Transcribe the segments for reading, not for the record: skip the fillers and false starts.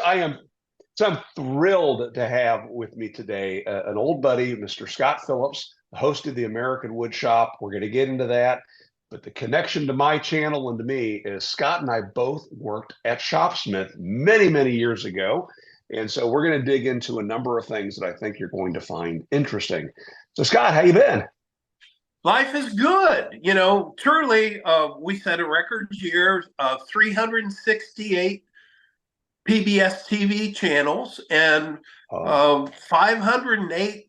I am so I'm thrilled to have with me today an old buddy, Mr. Scott Phillips, the host of the American Woodshop. We're going to get into that. But the connection to my channel and to me is Scott and I both worked at Shopsmith many, many years ago. And so we're going to dig into a number of things that I think you're going to find interesting. So Scott, how you been? Life is good. Truly, we set a record year of 368 PBS TV channels and Oh, 508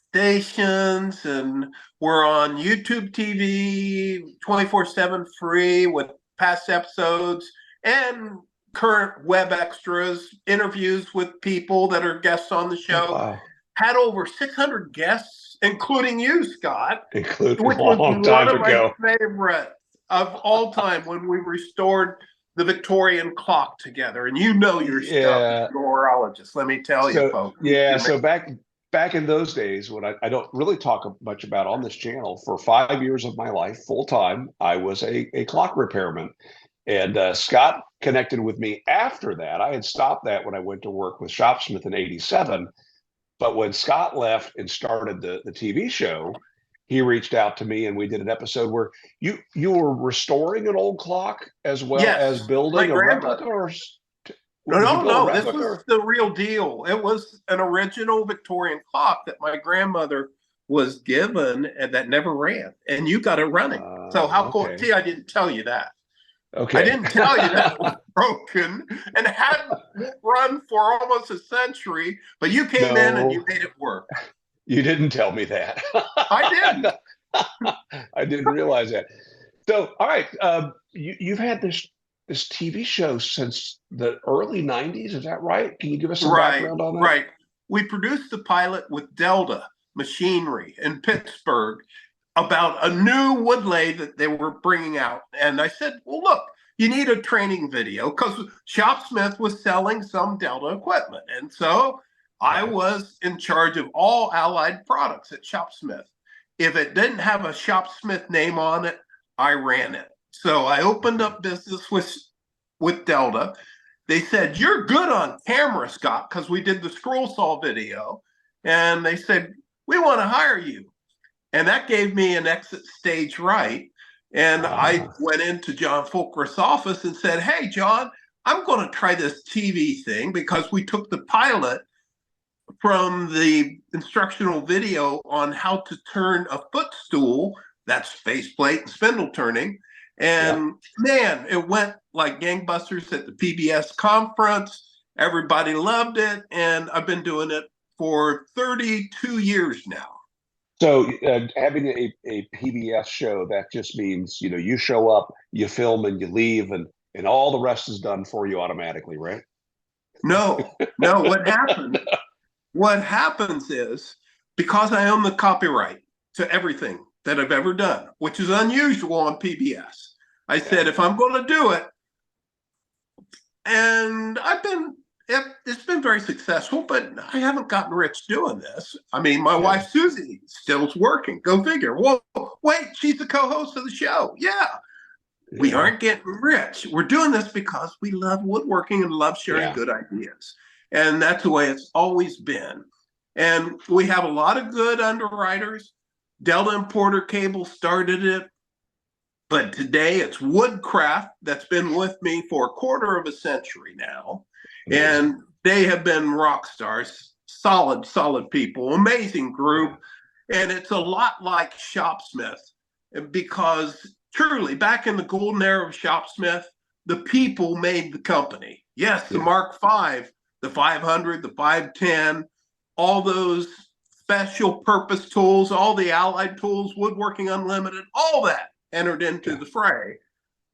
stations, and we're on YouTube TV 24/7 free with past episodes and current web extras, interviews with people that are guests on the show. wow. Had over 600 guests, including you, Scott, Including which a was long one time of my ago. favorites of all time when we restored the Victorian clock together. And you know your stuff Yeah. as a horologist, let me tell you, So folks. yeah, so back in those days when I don't really talk much about on this channel, for 5 years of my life, full time, I was a clock repairman. And Scott connected with me after that. I had stopped that when I went to work with Shopsmith in '87. But when Scott left and started the TV show, he reached out to me and we did an episode where you were restoring an old clock as well as Yes, my building a replica, grandmother. or No, did you no, build a no. This replica? was the real deal. It was an original Victorian clock that my grandmother was given and that never ran. And you got it running. So how cool. Okay. See, I didn't tell you that. I Okay. didn't tell you that it was broken and hadn't run for almost a century, but you came in and No, you made it work. you didn't tell me that. I didn't. I didn't realize that. So, all right, you've had this TV show since the early '90s, is that right? Can you give us some Right, background on that? right. We produced the pilot with Delta Machinery in Pittsburgh about a new wood lathe that they were bringing out. And I said, well, look, you need a training video because Shopsmith was selling some Delta equipment. And so I Okay. was in charge of all allied products at Shopsmith. If it didn't have a Shopsmith name on it, I ran it. So I opened Okay. up business with Delta. They said, you're good on camera, Scott, because we did the scroll saw video. And they said, we want to hire you. And that gave me an exit stage right. And I Ah, went into John Fulker's office and said, hey, John, I'm going to try this TV thing because we took the pilot from the instructional video on how to turn a footstool, that's faceplate and spindle turning. yeah. And man, it went like gangbusters at the PBS conference. Everybody loved it. And I've been doing it for 32 years now. So having a PBS show, that just means, you show up, you film and you leave and all the rest is done for you automatically, right? No, no, what happens is because I own the copyright to everything that I've ever done, which is unusual on PBS. I Yeah. said, if I'm going to do it, and it's been very successful, but I haven't gotten rich doing this. I mean, my Yeah. wife, Susie, still's working. Go figure. Whoa, wait, she's the co-host of the show. Yeah. We Yeah. aren't getting rich. We're doing this because we love woodworking and love sharing Yeah. good ideas. And that's the way it's always been. And we have a lot of good underwriters. Delta Importer Cable started it. But today it's Woodcraft that's been with me for a quarter of a century now. Amazing. And they have been rock stars, solid people, amazing group. And it's a lot like Shopsmith because truly back in the golden era of Shopsmith, the people made the company. Yes, the Yeah. Mark V, the 500, the 510, all those special purpose tools, all the allied tools, Woodworking Unlimited, all that entered into Yeah. the fray.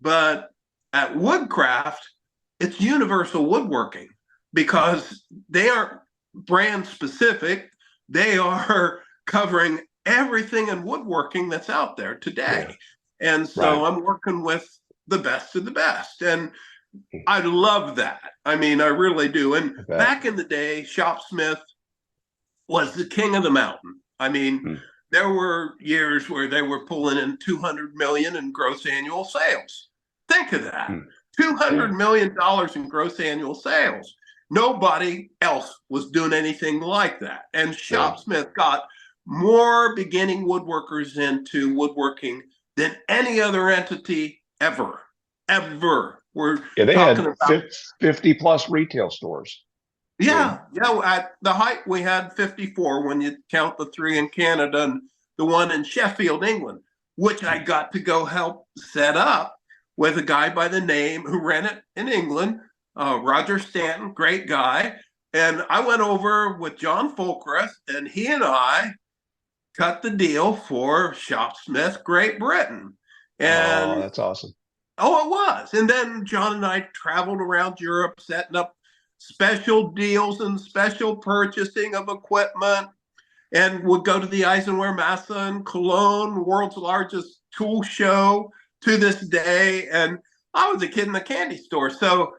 But at Woodcraft, it's universal woodworking because they aren't brand specific. They are covering everything in woodworking that's out there today. Yeah. And so Right. I'm working with the best of the best. And I love that. I mean, I really do. And I bet. back in the day, Shopsmith was the king of the mountain. I mean, Hmm. there were years where they were pulling in 200 million in gross annual sales. Think of that. Hmm. $200 million in gross annual sales. Nobody else was doing anything like that. And Shopsmith got more beginning woodworkers into woodworking than any other entity ever. We're they talking had about 50 plus retail stores. yeah. At the height, we had 54 when you count the 3 in Canada and the one in Sheffield, England, which I got to go help set up with a guy by the name who ran it in England, Roger Stanton, great guy. And I went over with John Fulcrest, and he and I cut the deal for Shopsmith Great Britain. And that's awesome. Oh, it was. And then John and I traveled around Europe setting up special deals and special purchasing of equipment, and would go to the Eisenhower Messe in Cologne, world's largest tool show to this day. And I was a kid in the candy store. So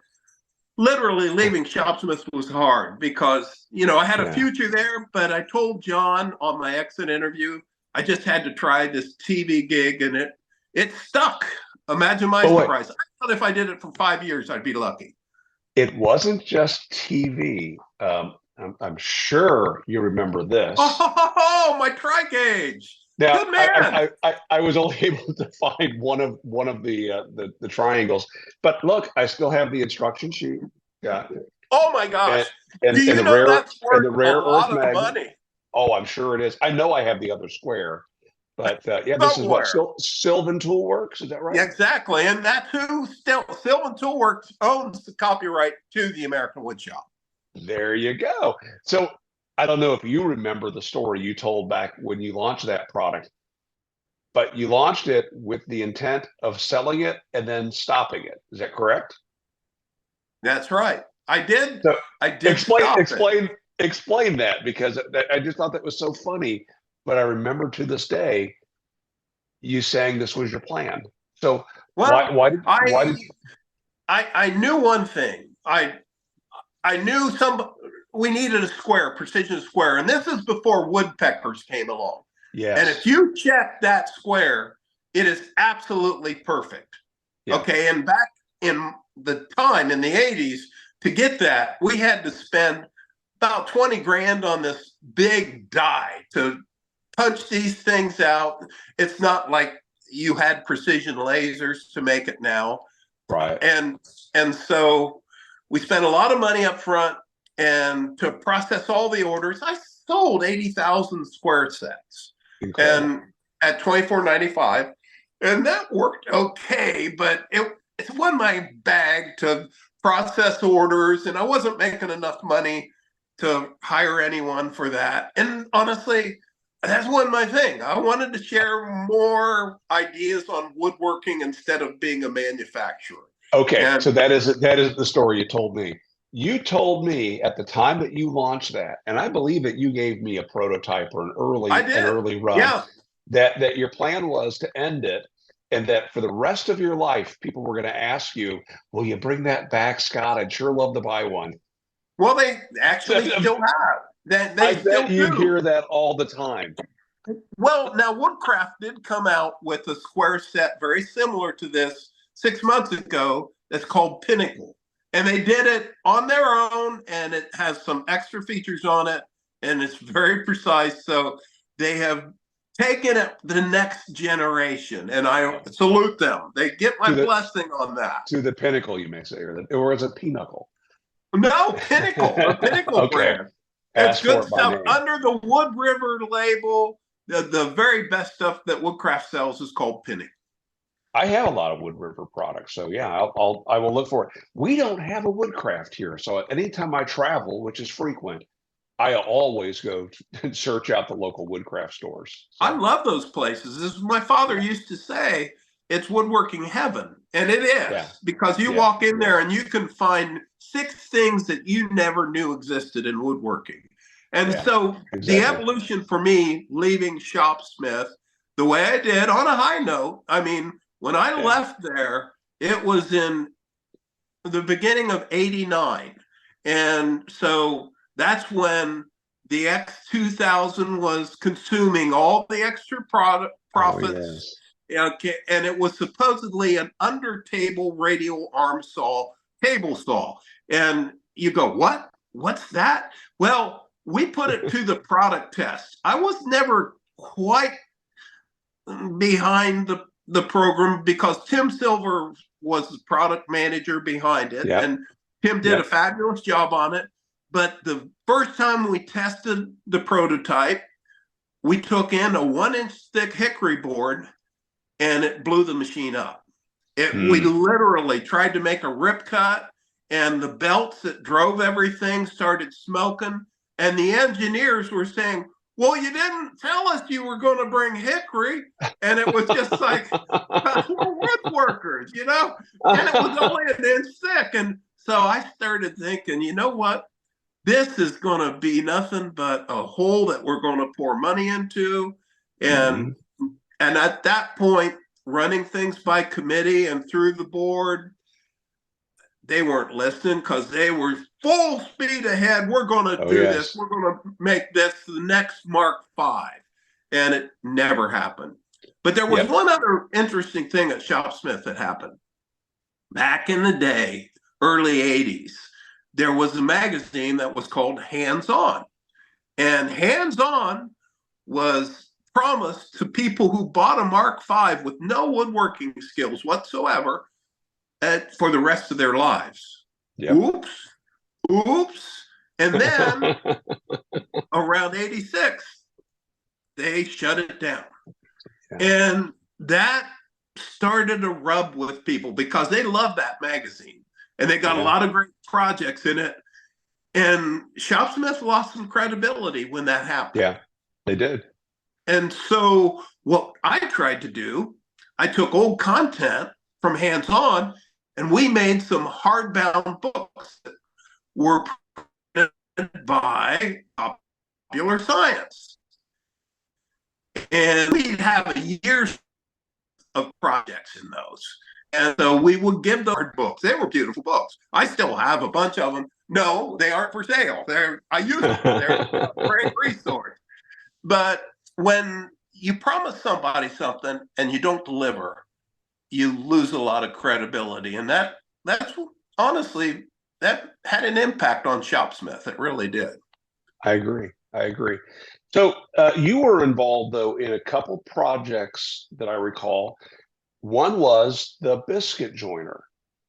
literally leaving Shopsmith was hard because, I had a future there, but I told John on my exit interview, I just had to try this TV gig, and it stuck. Imagine my surprise. I thought if I did it for 5 years, I'd be lucky. It wasn't just TV. I'm sure you remember this. Oh, my tri-gauge. Now, Good man. I was only able to find one of the triangles, but look, I still have the instruction sheet. Yeah. Oh my gosh. And Do you the know rare that's worth and the rare a lot earth of magnet. money? Oh, I'm sure it is. I know I have the other square, but yeah, this is Somewhere. what Sylvan Tool Works. Is that right? Yeah, exactly. And that's who Sylvan Tool Works owns the copyright to the American Woodshop. There you go. So I don't know if you remember the story you told back when you launched that product, but you launched it with the intent of selling it and then stopping it. Is that correct? That's right. I did. So I did. Explain that, because I just thought that was so funny. But I remember to this day you saying this was your plan. So why did I knew one thing. I knew we needed a square, precision square, and this is before woodpeckers came along. Yes. And if you check that square, it is absolutely perfect. Yeah. Okay. And back in the time in the 80s, to get that, we had to spend about 20 grand on this big die to punch these things out. It's not like you had precision lasers to make it now. Right. And so we spent a lot of money up front, and to process all the orders, I sold 80,000 square sets. Incredible. And at $24.95, and that worked okay, but it won my bag to process orders, and I wasn't making enough money to hire anyone for that. And honestly, that's one my thing. I wanted to share more ideas on woodworking instead of being a manufacturer. Okay, so that is the story you told me. You told me at the time that you launched that, and I believe that you gave me a prototype or an early run. Yeah. That your plan was to end it, and that for the rest of your life, people were going to ask you, "Will you bring that back, Scott? I'd sure love to buy one." Well, they actually still have. I bet you hear that all the time. Well, now Woodcraft did come out with a square set very similar to this 6 months ago. That's called Pinnacle. And they did it on their own, and it has some extra features on it, and it's very precise. So they have taken it the next generation, and I salute them. They get my blessing on that. To the Pinnacle, you may say, or is it Pinnacle? No, Pinnacle, a Pinnacle brand. It's good stuff under the Wood River label. The very best stuff that Woodcraft sells is called Pinnacle. I have a lot of Wood River products, so yeah, I will look for it. We don't have a Woodcraft here, so anytime I travel, which is frequent, I always go and search out the local Woodcraft stores. So. I love those places. As my father used to say, it's woodworking heaven, and it is, because you walk in there and you can find 6 things that you never knew existed in woodworking. And so the evolution for me, leaving Shopsmith the way I did on a high note, I mean, when I left there, it was in the beginning of '89. And so that's when the X2000 was consuming all the extra profits. Okay, and it was supposedly an under table radial arm saw, table saw. And you go, what? What's that? Well, we put it to the product test. I was never quite behind the program because Tim Silver was the product manager behind it, Yep. and Tim did a fabulous job on it. But the first time we tested the prototype, we took in a 1-inch thick hickory board and it blew the machine up. We literally tried to make a rip cut, and the belts that drove everything started smoking. And the engineers were saying, well, you didn't tell us you were going to bring hickory. And it was just like, we're woodworkers, you know? And it was only an inch thick. And so I started thinking, you know what? This is going to be nothing but a hole that we're going to pour money into. And at that point, running things by committee and through the board, they weren't listening because they were full speed ahead. We're going to do this. We're going to make this the next Mark V. And it never happened. But there was one other interesting thing at Shopsmith that happened. Back in the day, early 80s, there was a magazine that was called Hands On. And Hands On was promised to people who bought a Mark V with no woodworking skills whatsoever for the rest of their lives. Oops. And then around 86, they shut it down. And that started to rub with people because they love that magazine. And they got a lot of great projects in it. And Shopsmith lost some credibility when that happened. Yeah, they did. And so what I tried to do, I took old content from Hands On, and we made some hardbound books that were printed by Popular Science. And we'd have a year's of projects in those. And so we would give the hard books. They were beautiful books. I still have a bunch of them. No, they aren't for sale. I use them. They're a great resource. But when you promise somebody something and you don't deliver, you lose a lot of credibility. And that's honestly, that had an impact on Shopsmith. It really did. I agree. So you were involved, though, in a couple projects that I recall. One was the biscuit joiner.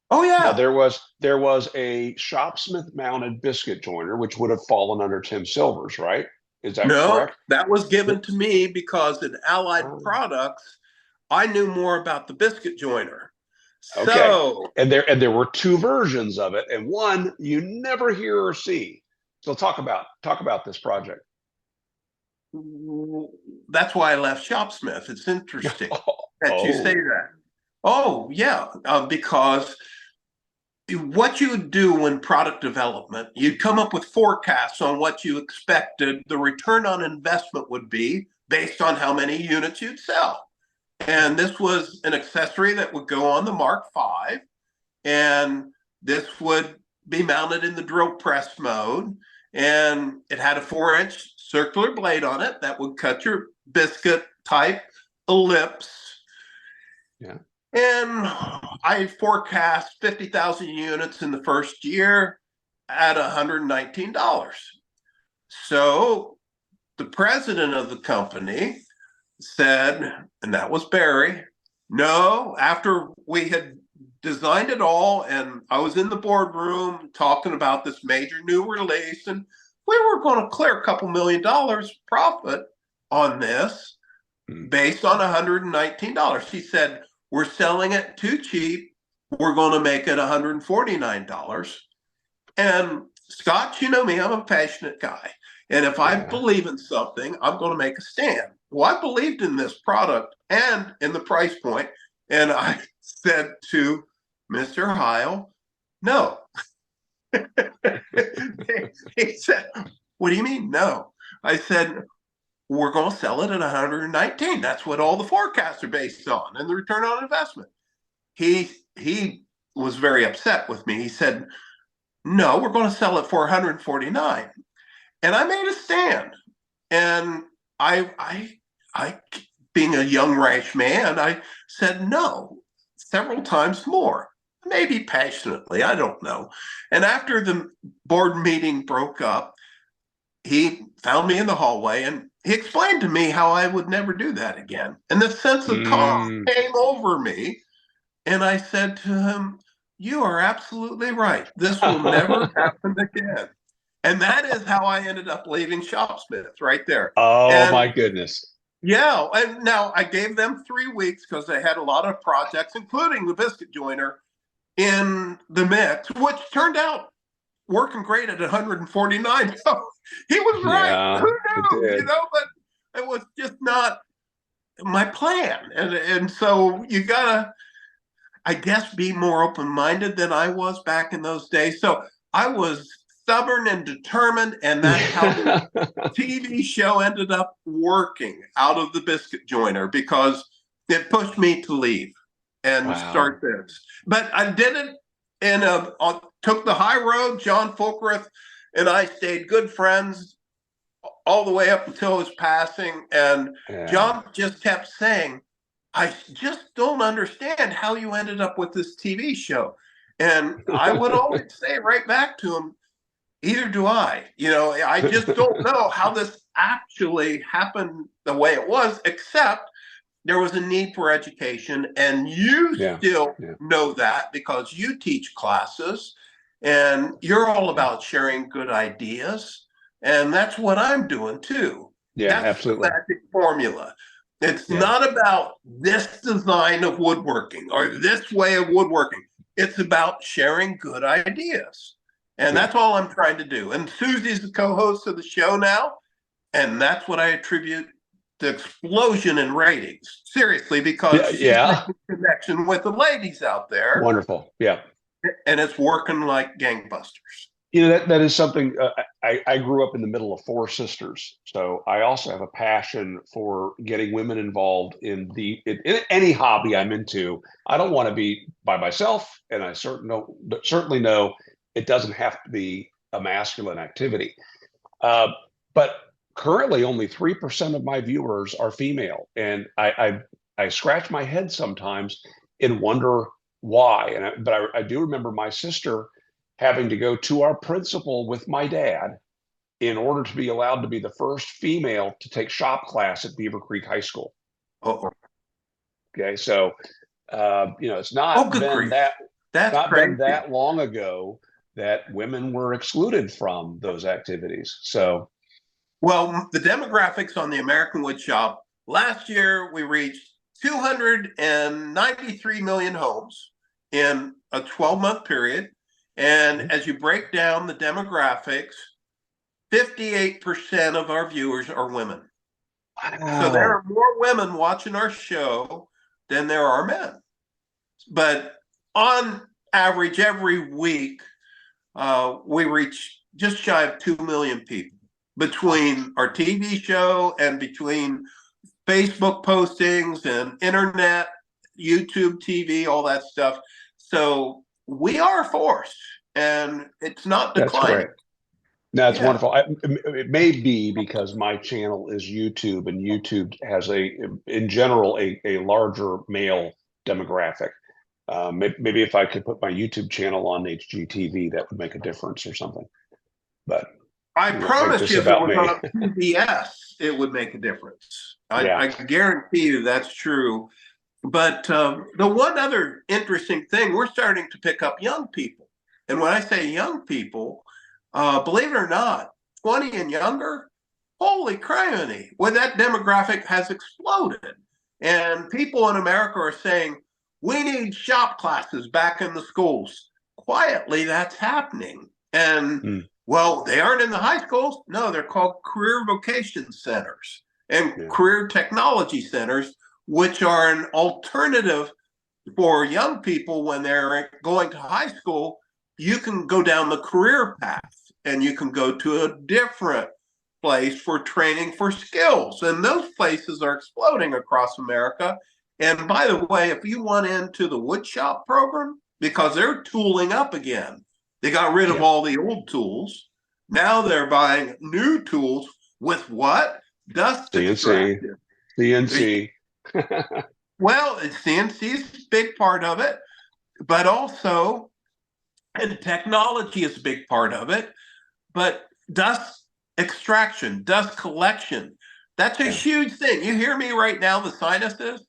Oh, yeah. Now, there was a Shopsmith mounted biscuit joiner, which would have fallen under Tim Silver's, right? Is that correct? No, that was given to me because in Allied Products, I knew more about the biscuit joiner. Okay. So, and there were two versions of it, and one you never hear or see. So talk about this project. That's why I left Shopsmith. It's interesting that you say that. Oh, yeah, because what you would do in product development, you'd come up with forecasts on what you expected the return on investment would be based on how many units you'd sell. And this was an accessory that would go on the Mark V, and this would be mounted in the drill press mode. And it had a 4-inch circular blade on it that would cut your biscuit type ellipse. Yeah. And I forecast 50,000 units in the first year at $119. So the president of the company said, and that was Barry, no, after we had designed it all, and I was in the boardroom talking about this major new release, and we were going to clear a couple $1 million profit on this based on $119. He said, we're selling it too cheap. We're going to make it $149. And Scott, you know me, I'm a passionate guy. And if I believe in something, I'm going to make a stand. Well, I believed in this product and in the price point. And I said to Mr. Heil, no. He said, what do you mean, no? I said, we're going to sell it at 119. That's what all the forecasts are based on, and the return on investment. He was very upset with me. He said, no, we're going to sell it for 149. And I made a stand. And I being a young, rash man, I said no several times more, maybe passionately, I don't know. And after the board meeting broke up, he found me in the hallway and he explained to me how I would never do that again. And the sense of calm Mm. came over me. And I said to him, "You are absolutely right. This will never happen again." And that is how I ended up leaving Shopsmith right there. Oh And my goodness. yeah, and now I gave them 3 weeks because they had a lot of projects, including the biscuit joiner in the mix, which turned out working great at 149. So he was right. Yeah, Who it knew, did. but it was just not my plan. And so you gotta, I guess, be more open-minded than I was back in those days. So I was stubborn and determined, and that's how the TV show ended up working out of the biscuit joiner because it pushed me to leave and Wow. start this. But I did it and took the high road. John Fulkerith and I stayed good friends all the way up until his passing. And Yeah. John just kept saying, "I just don't understand how you ended up with this TV show." And I would always say right back to him, "Either do I. I just don't know how this actually happened the way it was, except there was a need for education. And you Yeah. still Yeah. know that because you teach classes and you're all Yeah. about sharing good ideas. And that's what I'm doing too. Yeah, That's the absolutely. magic formula. It's Yeah. not about this design of woodworking or this way of woodworking. It's about sharing good ideas. And Yeah. that's all I'm trying to do. And Susie's the co-host of the show now. And that's what I attribute the explosion in ratings. Seriously, because Yeah. she's Yeah. making a connection with the ladies out there Wonderful. Yeah. and it's working like gangbusters. That is something. I grew up in the middle of four sisters, so I also have a passion for getting women involved in any hobby I'm into. I don't want to be by myself, and I certainly know it doesn't have to be a masculine activity. Uh, but currently, only 3% of my viewers are female, and I scratch my head sometimes and wonder why. But I do remember my sister having to go to our principal with my dad in order to be allowed to be the first female to take shop class at Beaver Creek High School. Oh, Okay, so it's oh, good grief. That's not been crazy. that long ago that women were excluded from those activities. So Well, the demographics on the American Woodshop, last year we reached 293 million homes in a 12-month period. And as you break down the demographics, 58% of our viewers are women. So there wow, are more women watching our show than there are men. But on average, every week, we reach just shy of 2 million people between our TV show and between Facebook postings and internet, YouTube TV, all that stuff. So we are a force and it's not that's declining. great. That's Yeah. wonderful. It may be because my channel is YouTube, and YouTube has in general, a larger male demographic. Maybe if I could put my YouTube channel on HGTV, that would make a difference or something. But I make promise this you, if it about was me. on PBS, it would make a difference. Yeah. I guarantee you that's true. But the one other interesting thing, we're starting to pick up young people. And when I say young people, believe it or not, 20 and younger, holy criminy, well, that demographic has exploded. And people in America are saying, we need shop classes back in the schools. Quietly, that's happening. And Mm, well, they aren't in the high schools. No, they're called career vocation centers and yeah. career technology centers, which are an alternative for young people when they're going to high school. You can go down the career path and you can go to a different place for training for skills. And those places are exploding across America. And by the way, if you want into the woodshop program, because they're tooling up again, they got rid of Yeah. all the old tools. Now they're buying new tools with what? Dust CNC. extracted. CNC. Well, CNC is a big part of it, but also, and technology is a big part of it, but dust extraction, dust collection, that's a Yeah. huge thing. You hear me right now, the sinuses?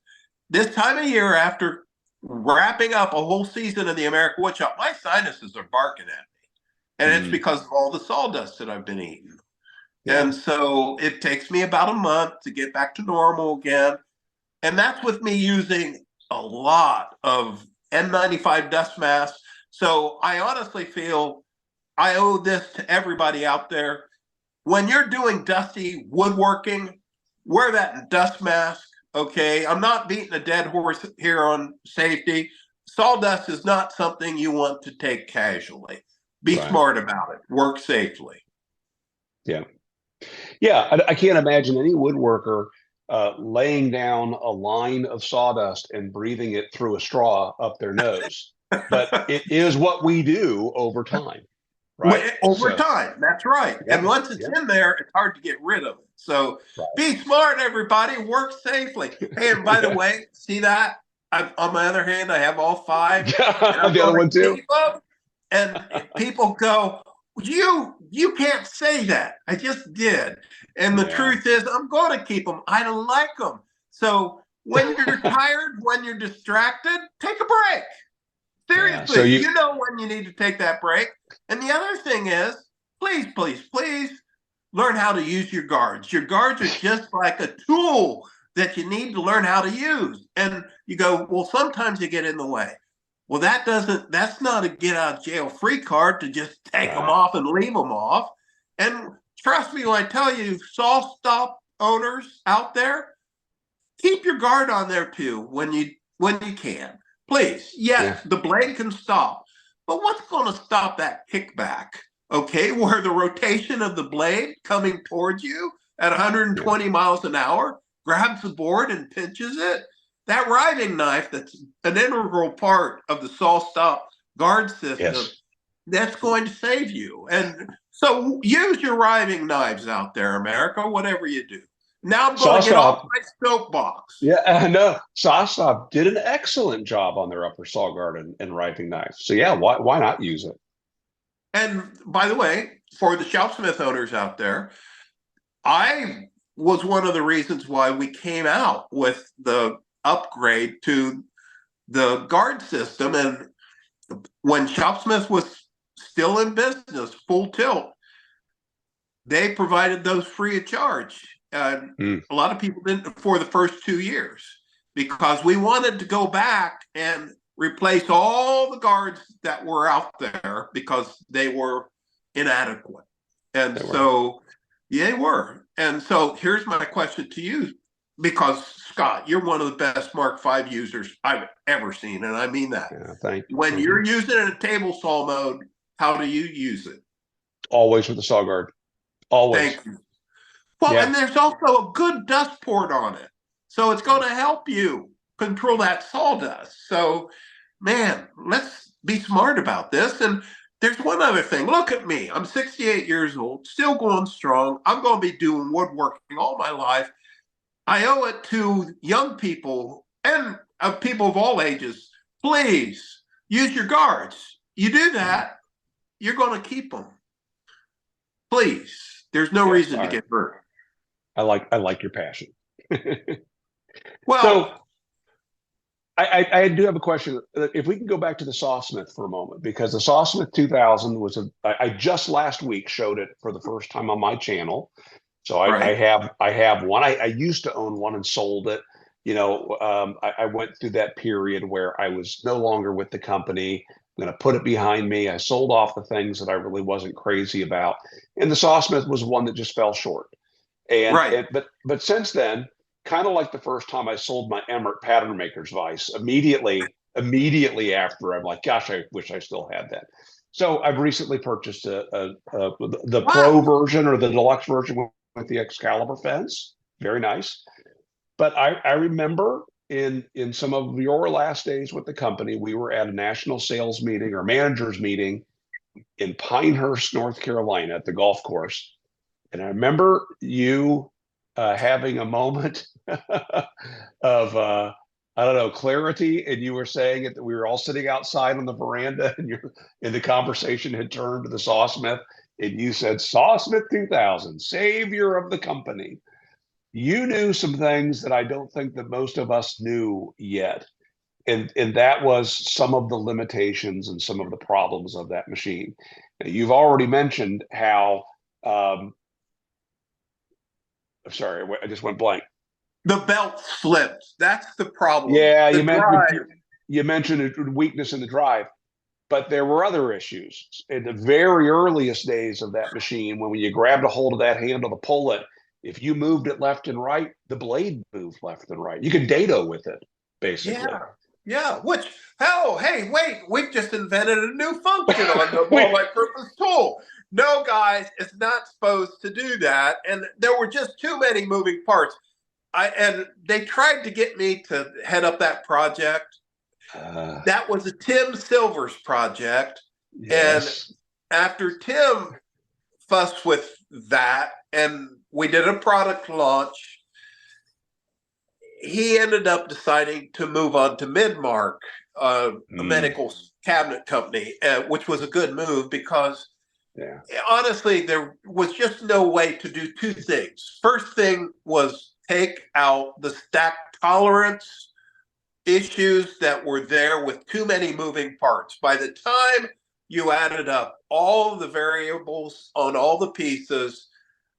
This time of year, after wrapping up a whole season of the America Woodshop, my sinuses are barking at me. And it's Mm, because of all the sawdust that I've been eating. yeah. And so it takes me about a month to get back to normal again. And that's with me using a lot of N95 dust masks. So I honestly feel I owe this to everybody out there. When you're doing dusty woodworking, wear that dust mask. Okay. I'm not beating a dead horse here on safety. Sawdust is not something you want to take casually. Be Right. smart about it. Work safely. Yeah. Yeah. I can't imagine any woodworker laying down a line of sawdust and breathing it through a straw up their nose. But it is what we do over time, right? Over So, time, that's right. And yeah, once it's yeah, in there, it's hard to get rid of it. So right. be smart, everybody. Work safely. Hey, and by the Yeah. way, see that? On my other hand, I have all five, and I'm The other going one to too. keep them. And people go, you can't say that. I just did. And the Yeah. truth is, I'm going to keep them. I don't like them. So when you're tired, when you're distracted, take a break. Yeah. So Seriously, you, you know when you need to take that break. And the other thing is, please, please, please learn how to use your guards. Your guards are just like a tool that you need to learn how to use. And you go, well, sometimes you get in the way. Well, that's not a get out of jail free card to just take them right. off and leave them off. And trust me when I tell you, saw stop owners out there, keep your guard on there too when you can. Please, Yeah. yes, the blade can stop, but what's going to stop that kickback? Okay, where the rotation of the blade coming towards you at Yeah. 120 miles an hour grabs the board and pinches it. That riving knife, that's an integral part of the saw stop guard system, Yes. that's going to save you. And so use your riving knives out there, America, whatever you do. Now I'm going to get off SawStop. my soapbox. Yeah. No. SawStop did an excellent job on their upper saw guard and riping knife. So yeah, why not use it? And by the way, for the Shopsmith owners out there, I was one of the reasons why we came out with the upgrade to the guard system. And when Shopsmith was still in business, full tilt, they provided those free of charge. Mm, A lot of people didn't for the first 2 years because we wanted to go back and replace all the guards that were out there because they were inadequate. And they were. so, yeah, they were. And so here's my question to you, because Scott, you're one of the best Mark V users I've ever seen. And I mean that. Yeah. Thank you. When Thank you. you're using it in table saw mode, how do you use it? Always with the saw guard. Always. Thank you. Well, Yeah. and there's also a good dust port on it. So it's going to help you control that sawdust. So, man, let's be smart about this. And there's one other thing. Look at me. I'm 68 years old, still going strong. I'm going to be doing woodworking all my life. I owe it to young people and people of all ages. Please use your guards. You do that, you're going to keep them. Please. There's no Yes. reason to get hurt. I like your passion. Well, So I do have a question. If we can go back to the Sawsmith for a moment, because the Sawsmith 2000 was I just last week showed it for the first time on my channel. So I right. have one. I used to own one and sold it. I went through that period where I was no longer with the company. I'm going to put it behind me. I sold off the things that I really wasn't crazy about, and the Sawsmith was one that just fell short. And, Right. and but since then, kind of like the first time I sold my Emmerich pattern maker's vise, immediately after, I'm like, gosh, I wish I still had that. So I've recently purchased the Wow. pro version or the deluxe version with the Excalibur fence. Very nice. But I remember in some of your last days with the company, we were at a national sales meeting or managers meeting in Pinehurst, North Carolina, at the golf course. And I remember you having a moment of I don't know, clarity, and you were saying it that we were all sitting outside on the veranda, and the conversation had turned to the Sawsmith, and you said Sawsmith 2000, savior of the company. You knew some things that I don't think that most of us knew yet. And that was some of the limitations and some of the problems of that machine. Now, you've already mentioned how I'm sorry, I just went blank. The belt slipped. That's the problem. Yeah, The drive. you mentioned a weakness in the drive, but there were other issues in the very earliest days of that machine. When you grabbed a hold of that handle to pull it, if you moved it left and right, the blade moved left and right. You could dado with it, basically. Yeah. Yeah. Which, oh, hey, wait, we've just invented a new function on the multi-purpose tool. No, guys, it's not supposed to do that. And there were just too many moving parts. And they tried to get me to head up that project. That was a Tim Silver's project. Yes. And after Tim fussed with that, and we did a product launch, he ended up deciding to move on to Midmark, a medical cabinet company, which was a good move because honestly, there was just no way to do two things. First thing was take out the stack tolerance issues that were there with too many moving parts. By the time you added up all the variables on all the pieces,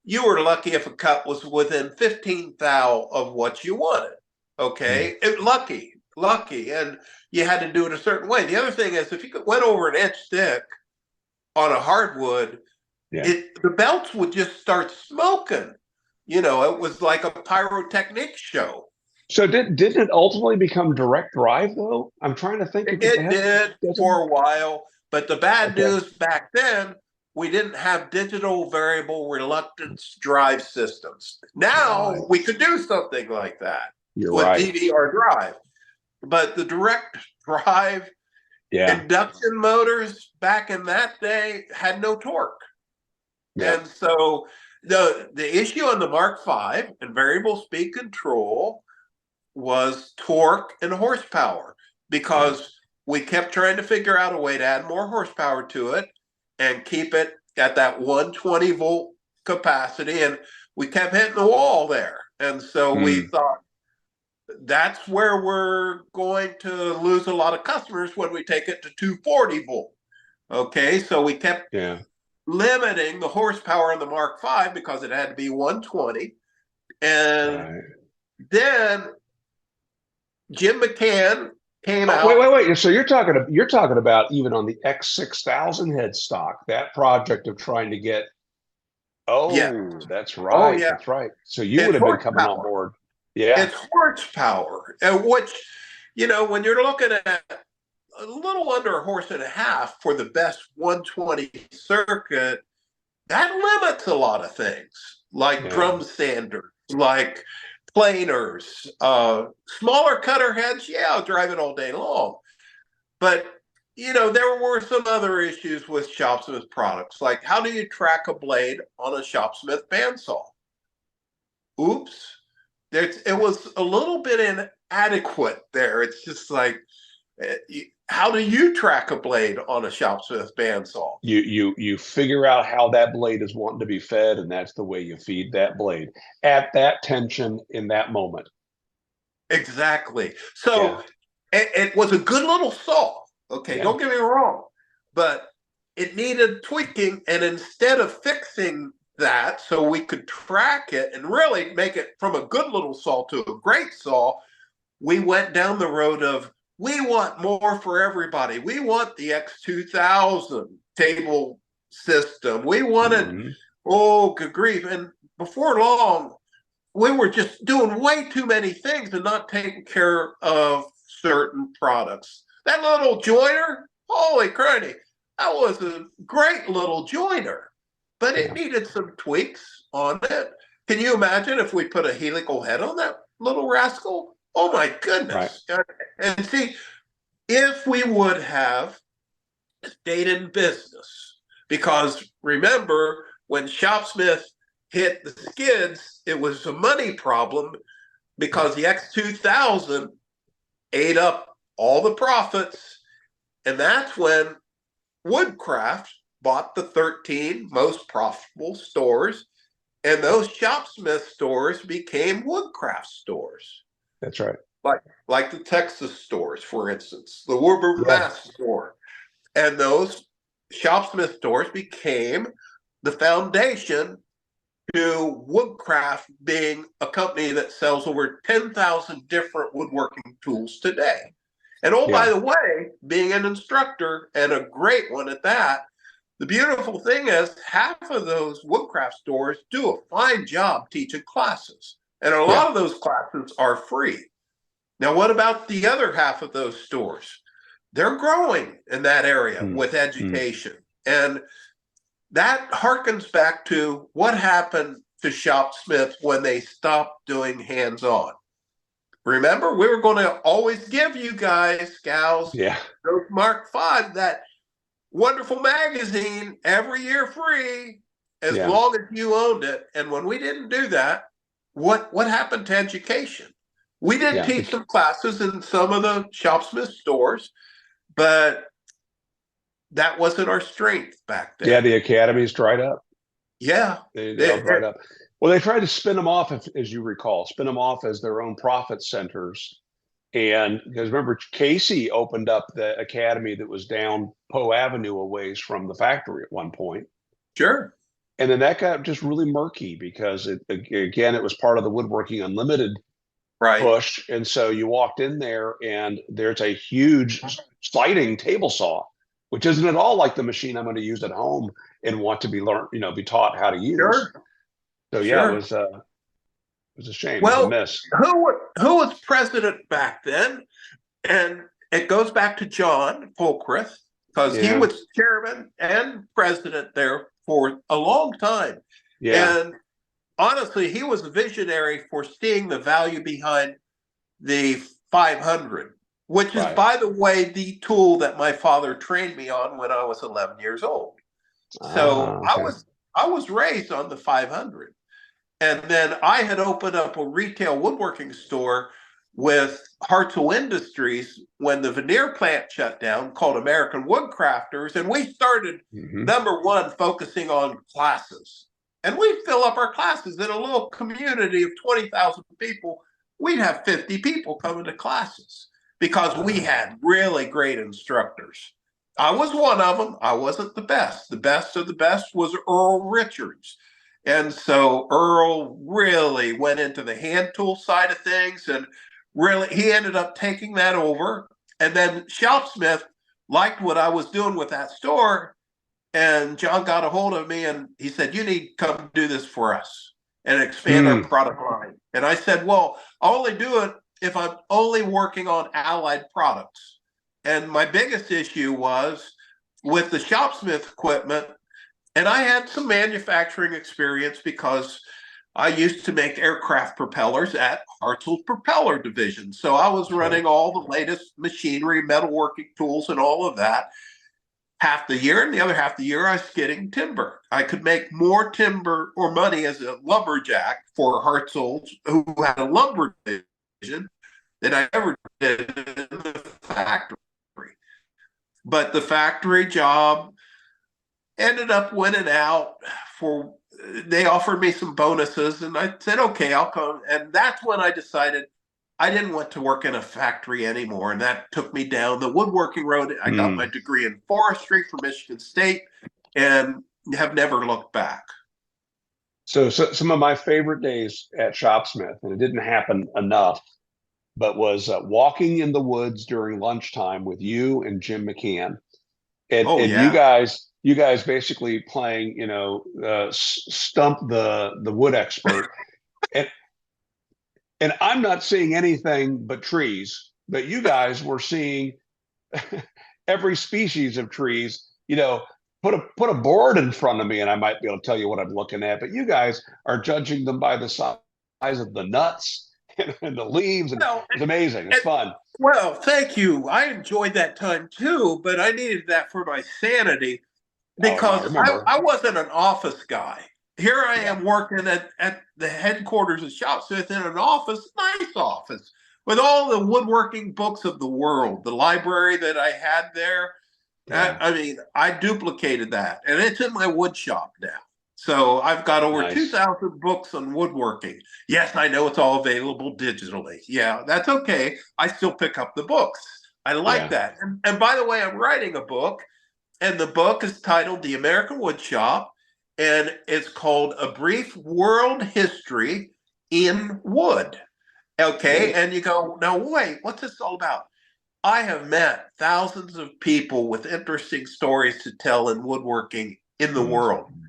you were lucky if a cut was within 15 thou of what you wanted. Okay, lucky, and you had to do it a certain way. The other thing is, if you went over an inch thick on a hardwood, the belts would just start smoking. You know, it was like a pyrotechnic show. So didn't it ultimately become direct drive though? I'm trying to think. It did for a while, but the bad news back then, we didn't have digital variable reluctance drive systems. Now we could do something like that with DDR drive, but the direct drive induction motors back in that day had no torque. And so the issue on the Mark V and variable speed control was torque and horsepower, because we kept trying to figure out a way to add more horsepower to it and keep it at that 120 volt capacity. And we kept hitting the wall there. And so we thought, that's where we're going to lose a lot of customers when we take it to 240 volt. Okay, so we kept limiting the horsepower in the Mark V because it had to be 120. And then Jim McCann came out. Wait. So you're talking about even on the X6000 headstock, that project of trying to get. That's right. That's right. So you would have been coming on board. Yeah, it's horsepower, which, you know, when you're looking at a little under a horse and a half for the best 120 circuit, that limits a lot of things, like drum sanders, like planers, smaller cutter heads. I'll drive it all day long. But, you know, there were some other issues with Shopsmith products, like how do you track a blade on a Shopsmith bandsaw? Oops. It was a little bit inadequate there. It's just like, how do you track a blade on a Shopsmith bandsaw? You figure out how that blade is wanting to be fed, and that's the way you feed that blade at that tension in that moment. Exactly. So it was a good little saw. Okay, don't get me wrong, but it needed tweaking. And instead of fixing that so we could track it and really make it from a good little saw to a great saw, we went down the road of, we want more for everybody. We want the X2000 table system. We wanted, good grief. And before long, we were just doing way too many things and not taking care of certain products. That little joiner, holy cruddy, that was a great little joiner, but it needed some tweaks on it. Can you imagine if we put a helical head on that little rascal? Oh my goodness. And see, if we would have stayed in business, because remember, when Shopsmith hit the skids, it was a money problem because the X2000 ate up all the profits. And that's when Woodcraft bought the 13 most profitable stores, and those Shopsmith stores became Woodcraft stores. That's right. Like the Texas stores, for instance, the Woodburn, Mass store. And those Shopsmith stores became the foundation to Woodcraft being a company that sells over 10,000 different woodworking tools today. And oh, by the way, being an instructor, and a great one at that, the beautiful thing is half of those Woodcraft stores do a fine job teaching classes. And a lot of those classes are free. Now, what about the other half of those stores? They're growing in that area with education. And that harkens back to what happened to Shopsmith when they stopped doing hands-on. Remember, we were going to always give you guys, gals, those Mark V, that wonderful magazine every year free, as long as you owned it. And when we didn't do that, what happened to education? We did teach some classes in some of the Shopsmith stores, but that wasn't our strength back then. Yeah, the academies dried up. Yeah. They all dried up. Well, they tried to spin them off, as you recall, spin them off as their own profit centers. And because remember, Casey opened up the academy that was down Poe Avenue a ways from the factory at one point. Sure. And then that got just really murky because, again, it was part of the Woodworking Unlimited push. And so you walked in there and there's a huge sliding table saw, which isn't at all like the machine I'm going to use at home and want to be learned, be taught how to use. So it was a shame. Well, it was a miss. Who was president back then? And it goes back to John Polkrith, because he was chairman and president there for a long time. And honestly, he was a visionary for seeing the value behind the 500, which is, by the way, the tool that my father trained me on when I was 11 years old. So I was raised on the 500. And then I had opened up a retail woodworking store with Hartzell Industries when the veneer plant shut down, called American Woodcrafters. And we started, number one, focusing on classes. And we'd fill up our classes in a little community of 20,000 people. We'd have 50 people coming to classes because we had really great instructors. I was one of them. I wasn't the best. The best of the best was Earl Richards. And so Earl really went into the hand tool side of things, and really he ended up taking that over. And then Shopsmith liked what I was doing with that store. And John got a hold of me and he said, "You need to come do this for us and expand our product line." And I said, "Well, I'll only do it if I'm only working on allied products." And my biggest issue was with the Shopsmith equipment. And I had some manufacturing experience because I used to make aircraft propellers at Hartzell's Propeller Division. So I was running all the latest machinery, metalworking tools, and all of that half the year. And the other half the year, I was getting timber. I could make more timber or money as a lumberjack for Hartzell's, who had a lumber division, than I ever did in the factory. But the factory job ended up winning out they offered me some bonuses, and I said, okay, I'll come. And that's when I decided I didn't want to work in a factory anymore. And that took me down the woodworking road. I got my degree in forestry from Michigan State and have never looked back. So some of my favorite days at Shopsmith, and it didn't happen enough, but was walking in the woods during lunchtime with you and Jim McCann. And you guys basically playing, stump the wood expert. and I'm not seeing anything but trees, but you guys were seeing every species of trees. Put a board in front of me and I might be able to tell you what I'm looking at, but you guys are judging them by the size of the nuts and the leaves, and it's amazing. It's fun. Well, thank you. I enjoyed that time too, but I needed that for my sanity because I wasn't an office guy. Here I Yeah. am working at the headquarters of Shopsmith in an office, nice office, with all the woodworking books of the world. The library that I had there, Yeah. I mean, I duplicated that, and it's in my wood shop now. So I've got over Nice. 2,000 books on woodworking. Yes, I know it's all available digitally. Yeah, that's okay. I still pick up the books. I like Yeah. that. And by the way, I'm writing a book, and the book is titled The American Woodshop, and it's called A Brief World History in Wood. Okay, Great. and you go, now wait, what's this all about? I have met thousands of people with interesting stories to tell in woodworking in the world. Amazing.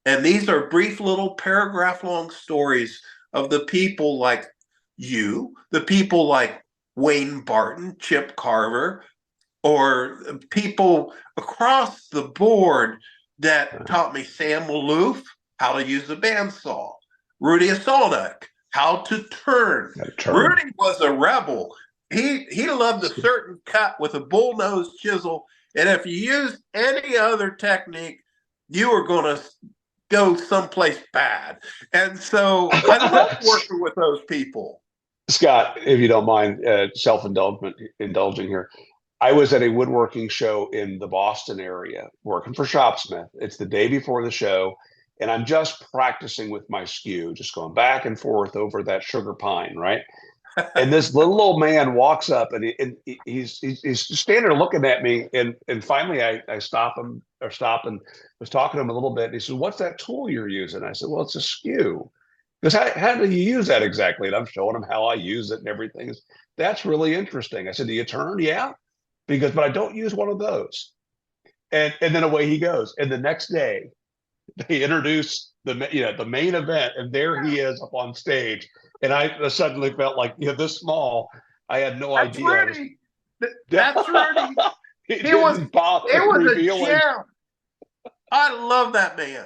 And these are brief little paragraph long stories of the people like you, the people like Wayne Barton, Chip Carver, or people across the board that Uh, taught me Sam Maloof how to use the bandsaw, Rudy Asalnik how to turn. got a turn. Rudy was a rebel. He loved a certain cut with a bullnose chisel, and if you used any other technique, you were going to go someplace bad. And so I love working with those people. Scott, if you don't mind, indulging here. I was at a woodworking show in the Boston area working for Shopsmith. It's the day before the show, and I'm just practicing with my skew, just going back and forth over that sugar pine, right? And this little old man walks up, and he's standing there looking at me, and finally I stop and was talking to him a little bit. And he said, "What's that tool you're using?" I said, "Well, it's a skew." Because how do you use that exactly? And I'm showing him how I use it and everything. That's really interesting. I said, "Do you turn?" "Yeah," but I don't use one of those. And then away he goes. And the next day, they introduce the main event, and there he is up on stage. And I suddenly felt like, this small. I had no That's idea I was. Rudy. That's Rudy. It He was didn't bother it was a revealing. gem. I love that man.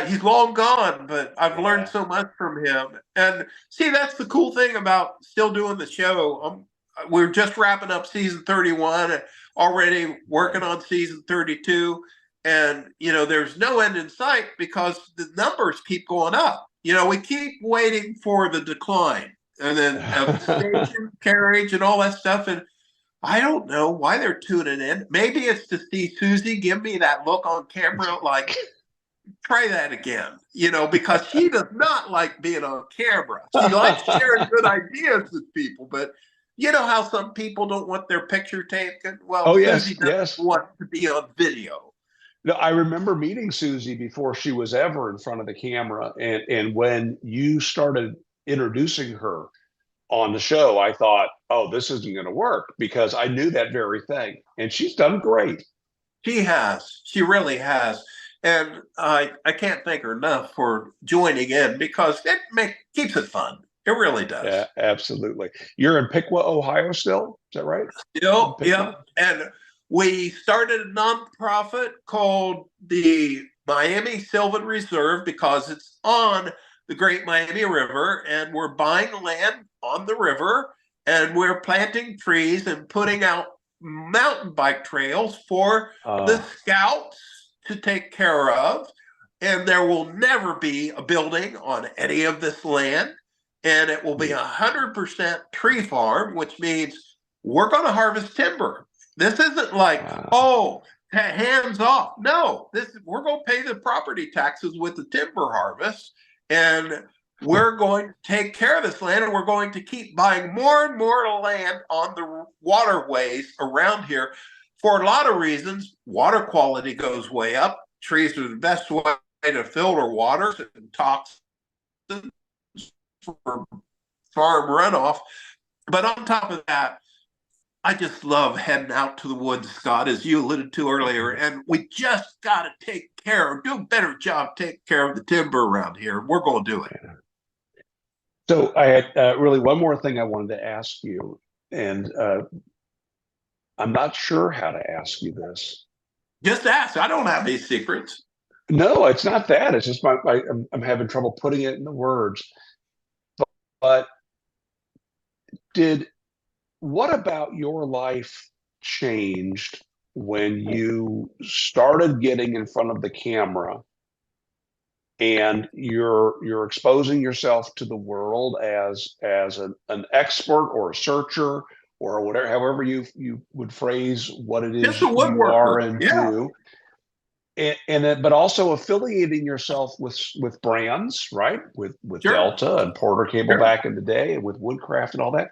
He's long gone, but I've learned Yeah, so much from him. And see, that's the cool thing about still doing the show. We're just wrapping up season 31 and already working great. on season 32. And, there's no end in sight because the numbers keep going up. We keep waiting for the decline and then of station carriage and all that stuff. And I don't know why they're tuning in. Maybe it's to see Susie give me that look on camera like, try that again, because she does not like being on camera. She likes sharing good ideas with people, but you know how some people don't want their picture taken? Well, Oh, Susie yes, doesn't yes. want to be on video. No, I remember meeting Susie before she was ever in front of the camera, and when you started introducing her on the show, I thought, oh, this isn't going to work because I knew that very thing, and she's done great. She has. She really has. And I can't thank her enough for joining in because keeps it fun. It really Yeah, does. absolutely. You're in Piqua, Ohio still? Is that right? In Yep. Piqua? And we started a nonprofit called the Miami Sylvan Reserve because it's on the Great Miami River, and we're buying land on the river, and we're planting trees and putting out mountain bike trails for the Uh, scouts to take care of. And there will never be a building on any of this land, and it will be 100% tree farm, which means we're going to harvest timber. This isn't like, uh, oh, hands off. No, we're going to pay the property taxes with the timber harvest, and we're going to take care of this land, and we're going to keep buying more and more land on the waterways around here for a lot of reasons. Water quality goes way up. Trees are the best way to filter water and toxins for farm runoff. But on top of that, I just love heading out to the woods, Scott, as you alluded to earlier. And we just got to do a better job taking care of the timber around here. We're going to do it. so I had really one more thing I wanted to ask you, and I'm not sure how to ask you this. Just ask. I don't have any secrets. No, it's not that. It's just I'm having trouble putting it in the words. But did what about your life changed when you started getting in front of the camera and you're exposing yourself to the world as an expert or a searcher or whatever, however you would phrase what it Just is a you are woodworker. and Yeah, do. But also affiliating yourself with brands, right? With sure. Delta and Porter Cable Sure. back in the day, and with Woodcraft and all that.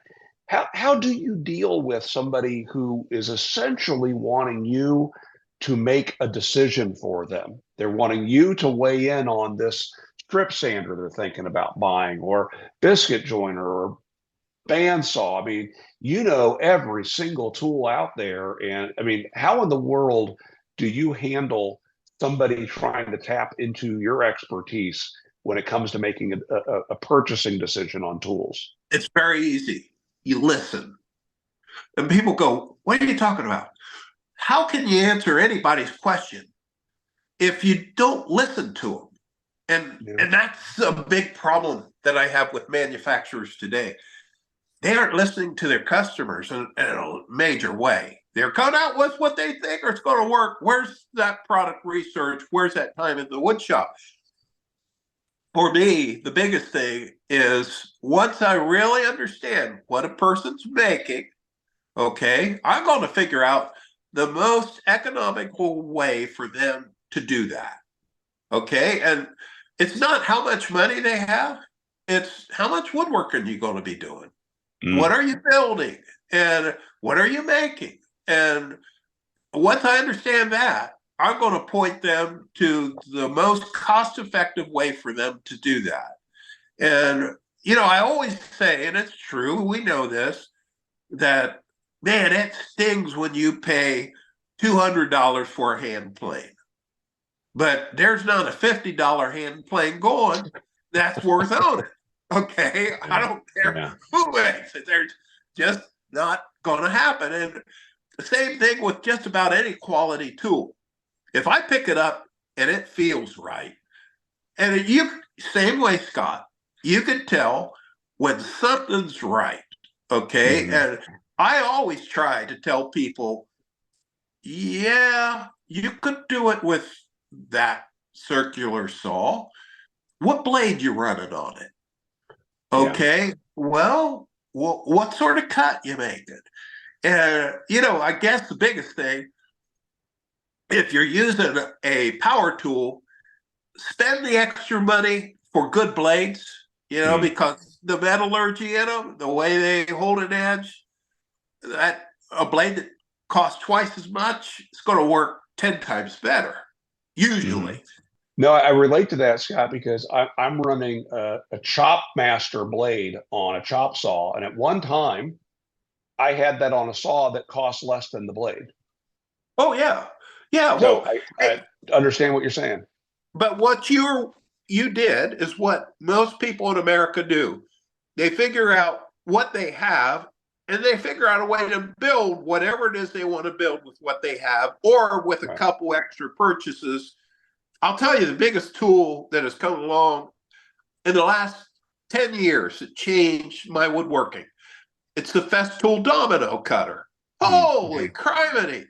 How do you deal with somebody who is essentially wanting you to make a decision for them? They're wanting you to weigh in on this strip sander they're thinking about buying, or biscuit joiner, or bandsaw. I mean, you know every single tool out there. And I mean, how in the world do you handle somebody trying to tap into your expertise when it comes to making a purchasing decision on tools? It's very easy. You listen. And people go, what are you talking about? How can you answer anybody's question if you don't listen to them? Yeah. And that's a big problem that I have with manufacturers today. They aren't listening to their customers in a major way. They're coming out with what they think it's going to work. Where's that product research? Where's that time in the wood shop? For me, the biggest thing is once I really understand what a person's making, okay, I'm going to figure out the most economical way for them to do that. Okay. And it's not how much money they have, it's how much woodworking you're going to be doing. What Mm. are you building? And what are you making? And once I understand that, I'm going to point them to the most cost effective way for them to do that. And, you know, I always say, and it's true, we know this, that man, it stings when you pay $200 for a hand plane, but there's not a $50 hand plane going that's worth owning. Okay, I don't care Yeah. who makes it. There's just not going to happen. And the same thing with just about any quality tool. If I pick it up and it feels right, and you same way, Scott, you can tell when something's right. Okay, Mm-hmm. and I always try to tell people, yeah, you could do it with that circular saw. What blade you running on it? Yeah. Okay, well, what sort of cut you making? And you know, I guess the biggest thing, if you're using a power tool, spend the extra money for good blades, you know, Mm. because the metallurgy in them, the way they hold an edge, that a blade that costs twice as much is going to work 10 times better, Mm-hmm. usually. No, I relate to that, Scott, because I'm running a chop master blade on a chop saw, and at one time I had that on a saw that cost less than the blade. Oh, yeah. Yeah. So Well, I understand what you're saying. but what you did is what most people in America do. They figure out what they have and they figure out a way to build whatever it is they want to build with what they have or with a Right. couple extra purchases. I'll tell you the biggest tool that has come along in the last 10 years that changed my woodworking. It's the Festool domino cutter. Holy Mm-hmm. criminy.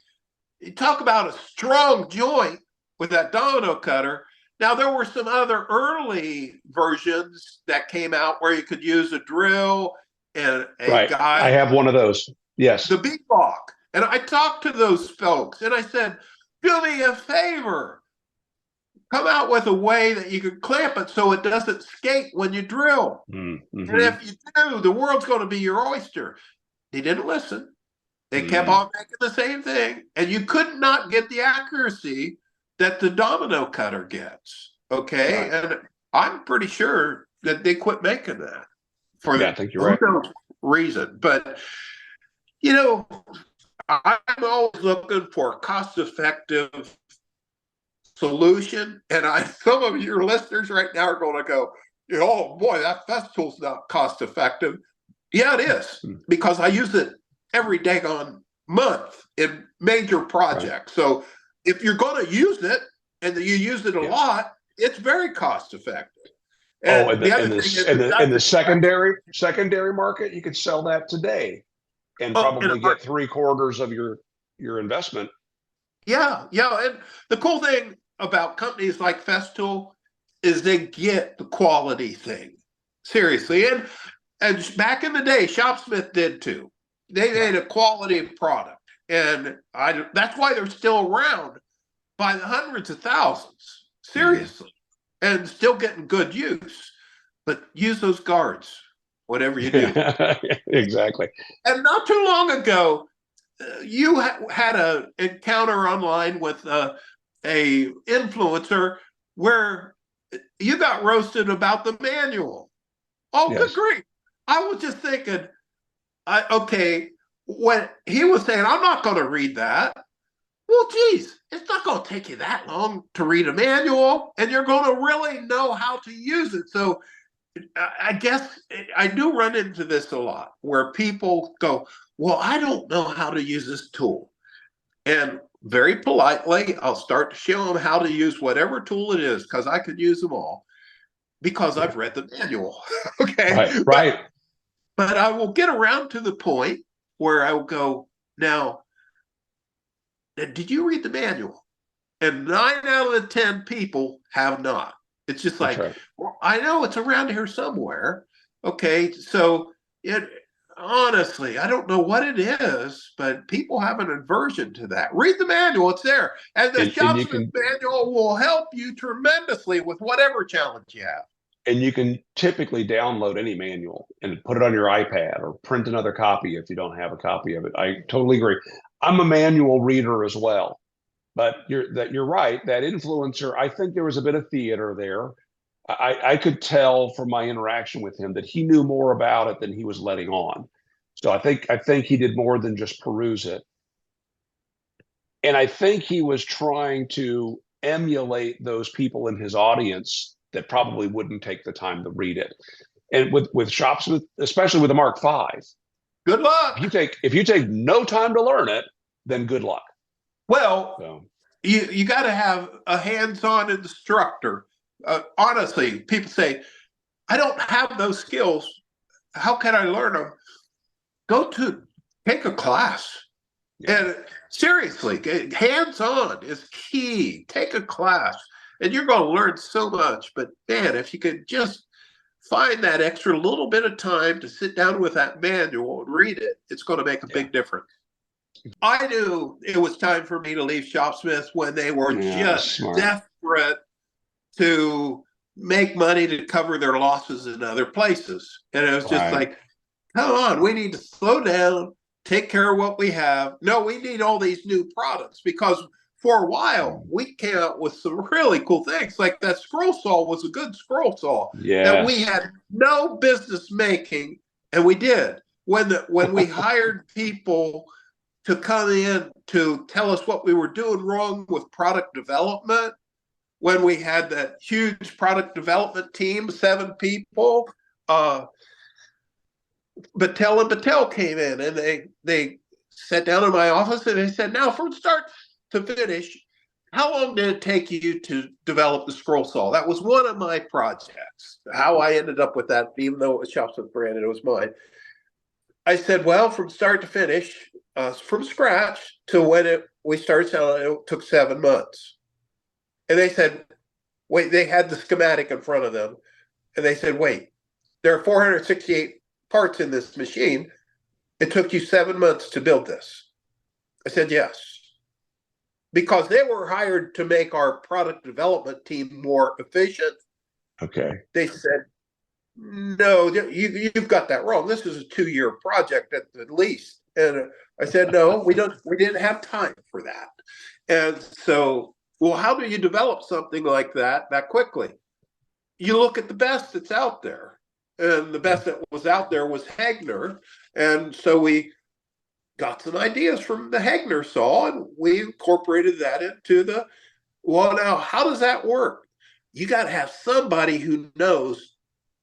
You talk about a strong joint with that domino cutter. Now, there were some other early versions that came out where you could use a drill and a Right. I guide, have one of those. the Yes. beadlock. And I talked to those folks and I said, do me a favor, come out with a way that you can clamp it so it doesn't skate when you drill. And Mm-hmm. if you do, the world's going to be your oyster. He didn't listen. They kept Mm. on making the same thing, and you could not get the accuracy that the domino cutter gets. Okay, Right. and I'm pretty sure that they quit making that for Yeah, I think you're who right. knows reason. But you know, I'm always looking for a cost-effective solution, and I some of your listeners right now are going to go, "Oh boy, that Festool's not cost-effective." Yeah, it is Mm. because I use it every daggone month in major Right. projects. So if you're going to use it and you use it a Yeah. lot, it's very cost effective. Oh, And the other thing is it in the doesn't stretch. secondary market, you could sell that today and Oh, and probably get three-quarters of your investment. yeah, yeah. And the cool thing about companies like Festool, is they get the quality thing seriously. And back in the day, Shopsmith did too. They made a quality product, and that's why they're still around by the hundreds of thousands, seriously, and still getting good use. But use those guards, whatever you do. Exactly. And not too long ago, you had an encounter online with a influencer where you got roasted about the manual. Oh, good grief. I was just thinking, okay, when he was saying, I'm not going to read that. Well, geez, it's not going to take you that long to read a manual, and you're going to really know how to use it. So I guess I do run into this a lot where people go, well, I don't know how to use this tool. And very politely, I'll start to show them how to use whatever tool it is, because I could use them all because I've read the manual. Okay. Right. But I will get around to the point where I will go, now, did you read the manual? And 9 out of the 10 people have not. It's just like, well, I know it's around here somewhere. Okay, so honestly, I don't know what it is, but people have an aversion to that. Read the manual, it's there. And the Shopsmith manual will help you tremendously with whatever challenge you have. And you can typically download any manual and put it on your iPad or print another copy if you don't have a copy of it. I totally agree. I'm a manual reader as well. But you're right. That influencer, I think there was a bit of theater there. I could tell from my interaction with him that he knew more about it than he was letting on. So I think he did more than just peruse it. And I think he was trying to emulate those people in his audience that probably wouldn't take the time to read it. And with Shopsmith, especially with the Mark V, good luck. If you take no time to learn it, then good luck. Well, you got to have a hands-on instructor. Honestly, people say, I don't have those skills. How can I learn them? Take a class. And seriously, hands-on is key. Take a class, and you're going to learn so much. But man, if you could just find that extra little bit of time to sit down with that manual and read it, it's going to make a big difference. I knew it was time for me to leave Shopsmith when they were just desperate to make money to cover their losses in other places. And it was just like, come on, we need to slow down, take care of what we have. No, we need all these new products, because for a while we came out with some really cool things. Like that scroll saw was a good scroll saw that we had no business making, and we did. When we hired people to come in to tell us what we were doing wrong with product development, when we had that huge product development team, 7 people, Battelle came in, and they sat down in my office and they said, now from start to finish, how long did it take you to develop the scroll saw? That was one of my projects. How I ended up with that, even though it was Shopsmith branded, it was mine. I said, well, from start to finish, from scratch to when we started selling, it took 7 months. And they said, wait, they had the schematic in front of them. And they said, wait, there are 468 parts in this machine. It took you 7 months to build this. I said, yes. Because they were hired to make our product development team more efficient. Okay. They said, no, you've got that wrong. This is a 2-year project at least. And I said, no, we didn't have time for that. And so, well, how do you develop something like that quickly? You look at the best that's out there. And the best that was out there was Hegner. And so we got some ideas from the Hegner saw, and we incorporated that into well, now, how does that work? You got to have somebody who knows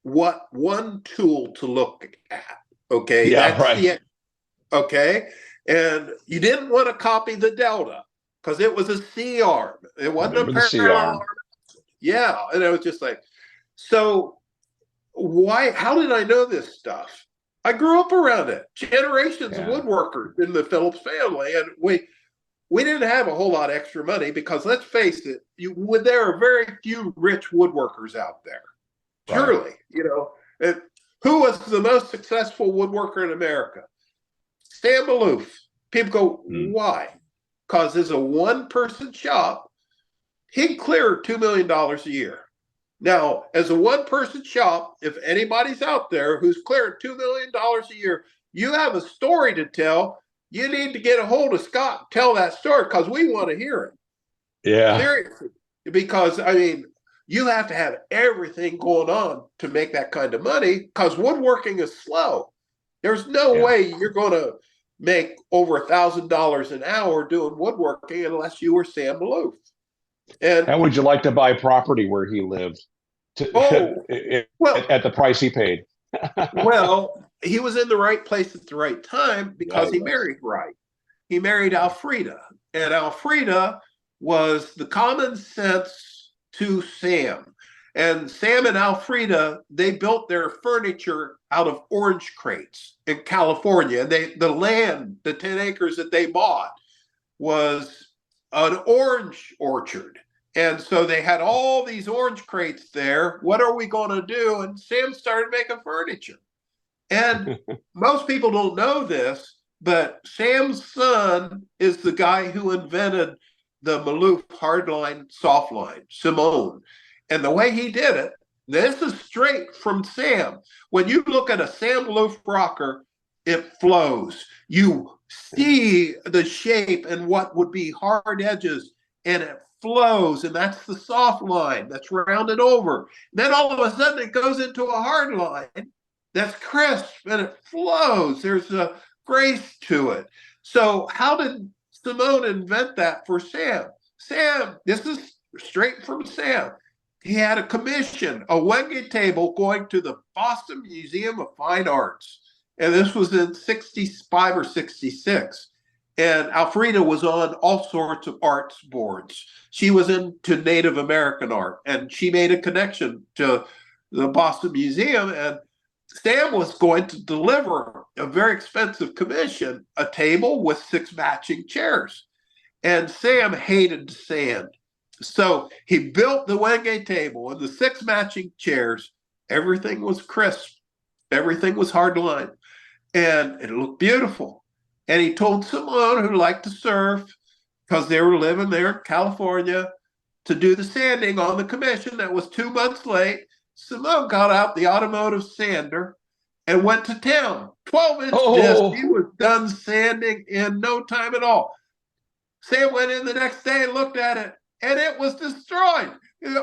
what one tool to look at. Okay. Okay. And you didn't want to copy the Delta because it was a C arm. It wasn't a parallel arm. Yeah. And it was just like, so how did I know this stuff? I grew up around it. Generations of woodworkers in the Phillips family. And we didn't have a whole lot of extra money because let's face it, there are very few rich woodworkers out there. Right. Surely, who was the most successful woodworker in America? Sam Maloof. People go, why? Because as a one-person shop, he'd clear $2 million a year. Now, as a one-person shop, if anybody's out there who's clearing $2 million a year, you have a story to tell. You need to get a hold of Scott and tell that story because we want to hear it. Yeah. Seriously. Because, I mean, you have to have everything going on to make that kind of money because woodworking is slow. There's no way you're going to make over $1,000 an hour doing woodworking unless you were Sam Maloof. And how would you like to buy property where he lived at the price he paid? Well, he was in the right place at the right time because he married right. He married Alfreda, and Alfreda was the common sense to Sam. And Sam and Alfreda, they built their furniture out of orange crates in California. And the land, the 10 acres that they bought was an orange orchard. And so they had all these orange crates there. What are we going to do? And Sam started making furniture. And most people don't know this, but Sam's son is the guy who invented the Maloof hardline, softline, Simone. And the way he did it, this is straight from Sam. When you look at a Sam Maloof rocker, it flows. You see the shape and what would be hard edges, and it flows, and that's the soft line that's rounded over. Then all of a sudden it goes into a hard line that's crisp and it flows. There's a grace to it. So how did Simone invent that for Sam? Sam, this is straight from Sam. He had a commission, a Wenge table going to the Boston Museum of Fine Arts. And this was in 65 or 66. And Alfreda was on all sorts of arts boards. She was into Native American art, and she made a connection to the Boston Museum. And Sam was going to deliver a very expensive commission, a table with 6 matching chairs. And Sam hated sand. So he built the Wenge table and the 6 matching chairs. Everything was crisp. Everything was hard line. And it looked beautiful. And he told Simone, who liked to surf, because they were living there in California, to do the sanding on the commission that was 2 months late. Simone got out the automotive sander and went to town. 12-inch disc. He was done sanding in no time at all. Sam went in the next day and looked at it, and it was destroyed.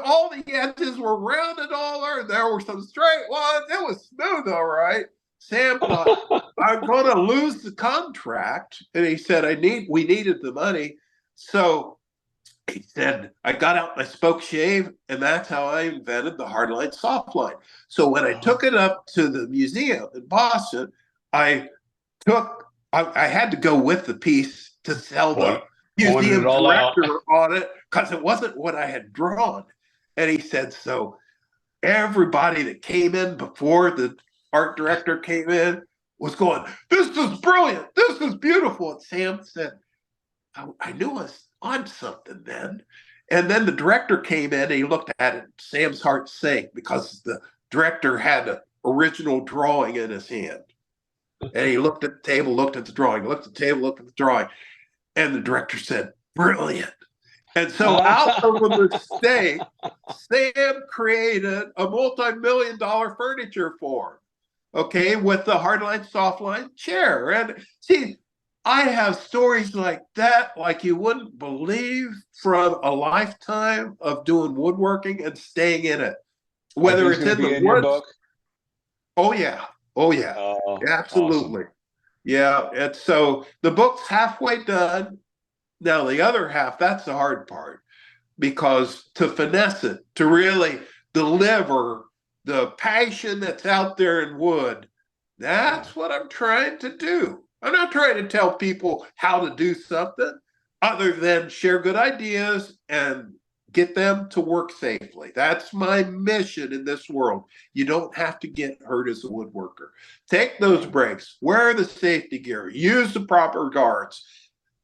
All the edges were rounded all over. There were some straight ones. It was smooth, all right. Sam thought, I'm going to lose the contract. And he said, we needed the money. So he said, I got out my spoke shave, and that's how I invented the hardline softline. So when I took it up to the museum in Boston, I had to go with the piece to sell the museum director on it because it wasn't what I had drawn. And he said, so everybody that came in before the art director came in was going, this is brilliant. This is beautiful. And Sam said, I knew I was on something then. And then the director came in and he looked at it. Sam's heart sank because the director had an original drawing in his hand. And he looked at the table, looked at the drawing, looked at the table, looked at the drawing. And the director said, brilliant. And so out of a mistake, Sam created a multi-million-dollar furniture for him, okay, with the hardline, softline chair. And see, I have stories like that, like you wouldn't believe, from a lifetime of doing woodworking and staying in it. Whether it's in the woods. Book? Oh, yeah. Oh, yeah. Oh, absolutely. Awesome. Yeah. And so the book's halfway done. Now, the other half, that's the hard part, because to finesse it, to really deliver the passion that's out there in wood, that's what I'm trying to do. I'm not trying to tell people how to do something other than share good ideas and get them to work safely. That's my mission in this world. You don't have to get hurt as a woodworker. Take those breaks, wear the safety gear, use the proper guards,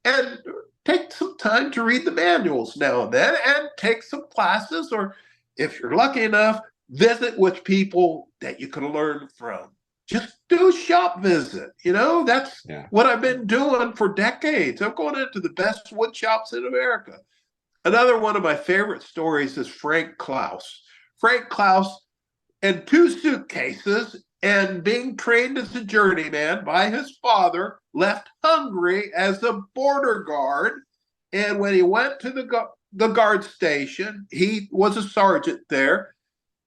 and take some time to read the manuals now and then and take some classes, or if you're lucky enough, visit with people that you can learn from. Just do a shop visit. That's what I've been doing for decades. I'm going into the best wood shops in America. Another one of my favorite stories is Frank Klaus. Frank Klaus and 2 suitcases and being trained as a journeyman by his father, left Hungary as a border guard. And when he went to the guard station, he was a sergeant there.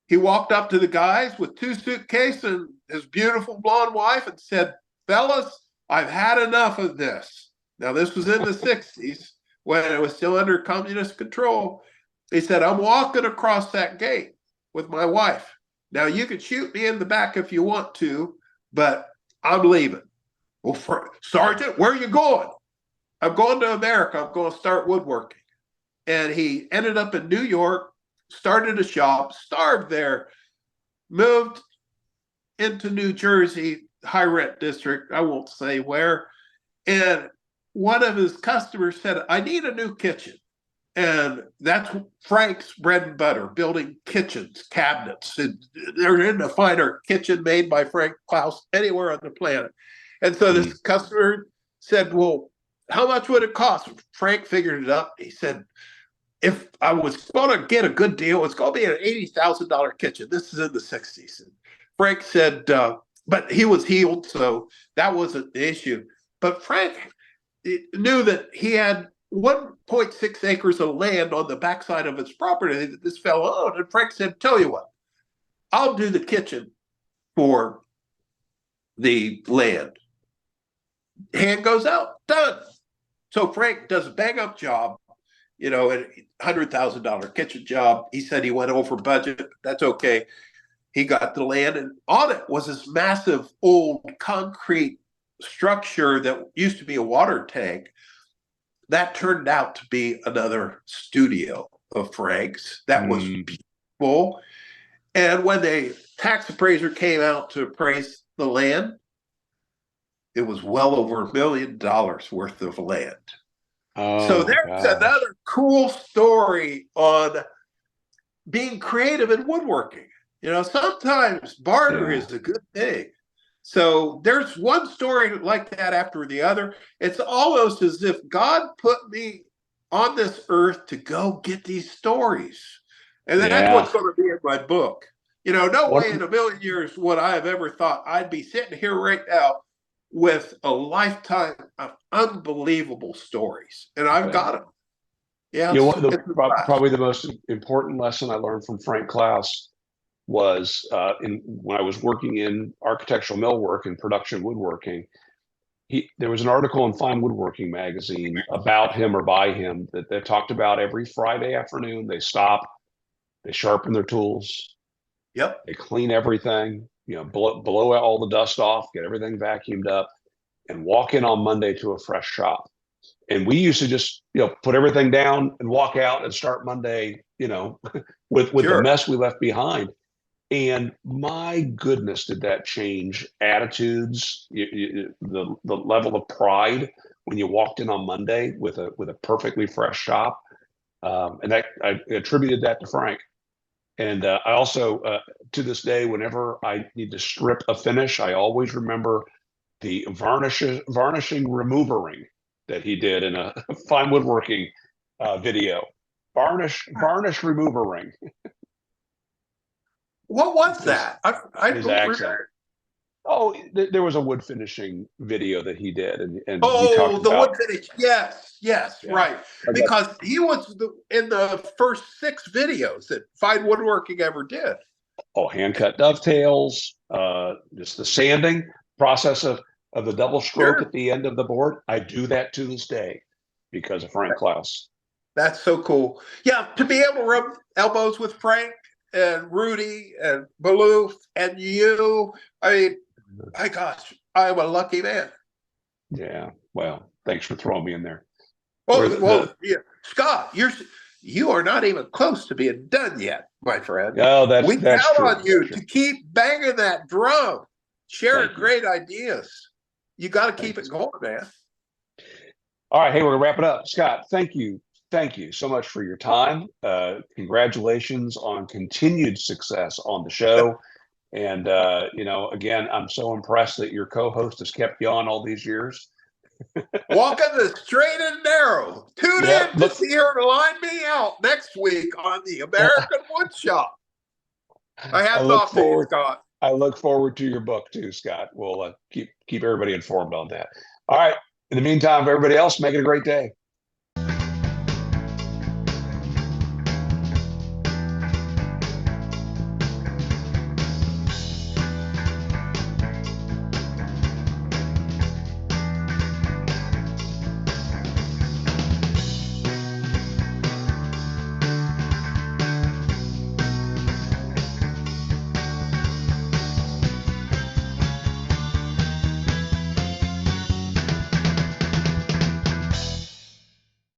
He walked up to the guys with 2 suitcases and his beautiful blonde wife and said, "Fellas, I've had enough of this." Now, this was in the 60s when it was still under communist control. He said, "I'm walking across that gate with my wife. Now, you can shoot me in the back if you want to, but I'm leaving." "Well, Sergeant, where are you going?" "I'm going to America. I'm going to start woodworking." And he ended up in New York, started a shop, starved there, moved into New Jersey, high rent district, I won't say where. And one of his customers said, "I need a new kitchen." And that's Frank's bread and butter, building kitchens, cabinets. And there isn't a finer kitchen made by Frank Klaus anywhere on the planet. And so this customer said, "Well, how much would it cost?" Frank figured it up. He said, "If I was going to get a good deal, it's going to be an $80,000 kitchen." This is in the 60s. And Frank said, but he was healed, so that wasn't the issue. But Frank knew that he had 1.6 acres of land on the backside of his property that this fellow owned. And Frank said, "Tell you what, I'll do the kitchen for the land." Hand goes out, done. So Frank does a bang up job, a $100,000 kitchen job. He said he went over budget. That's okay. He got the land, and on it was this massive old concrete structure that used to be a water tank. That turned out to be another studio of Frank's. That was beautiful. And when the tax appraiser came out to appraise the land, it was well over $1 million worth of land. So there's another cool story on being creative in woodworking. Sometimes barter is a good thing. So there's one story like that after the other. It's almost as if God put me on this earth to go get these stories. And that's what's going to be in my book. No way in a million years would I have ever thought I'd be sitting here right now with a lifetime of unbelievable stories. And I've got them. Yeah. Probably the most important lesson I learned from Frank Klaus was when I was working in architectural millwork and production woodworking. There was an article in Fine Woodworking magazine about him or by him that they talked about every Friday afternoon. They stop, they sharpen their tools. Yep. They clean everything, blow out all the dust off, get everything vacuumed up, and walk in on Monday to a fresh shop. And we used to just, put everything down and walk out and start Monday, with the mess we left behind. And my goodness, did that change attitudes, the level of pride when you walked in on Monday with a perfectly fresh shop. And that I attributed that to Frank. And I also, to this day, whenever I need to strip a finish, I always remember the varnishing removering that he did in a Fine Woodworking video. Varnish removering. What was that? I don't remember. Oh, there was a wood finishing video that he did, and he talked about wood finish. Yes, right. Because he was in the first 6 videos that Fine Woodworking ever did. Oh, hand cut dovetails, just the sanding process of the double stroke at the end of the board. I do that to this day because of Frank Klaus. That's so cool. Yeah, to be able to rub elbows with Frank and Rudy and Maloof and you. I mean, my gosh, I'm a lucky man. Yeah. Well, thanks for throwing me in there. Yeah. Scott, you are not even close to being done yet, my friend. Oh, we that's count true. on you to keep banging that drum, sharing great ideas. You got to keep it going, man. All right, hey, we're gonna wrap it up. Scott, thank you so much for your time. Congratulations on continued success on the show. And again, I'm so impressed that your co-host has kept you on all these years. Walking the straight and narrow. Tune Yeah, in to see her line me out next week on the American Woodshop. My I hat's look off to you, forward. Scott. I look forward to your book too, Scott. We'll keep everybody informed on that. All right. In the meantime, everybody else, make it a great day.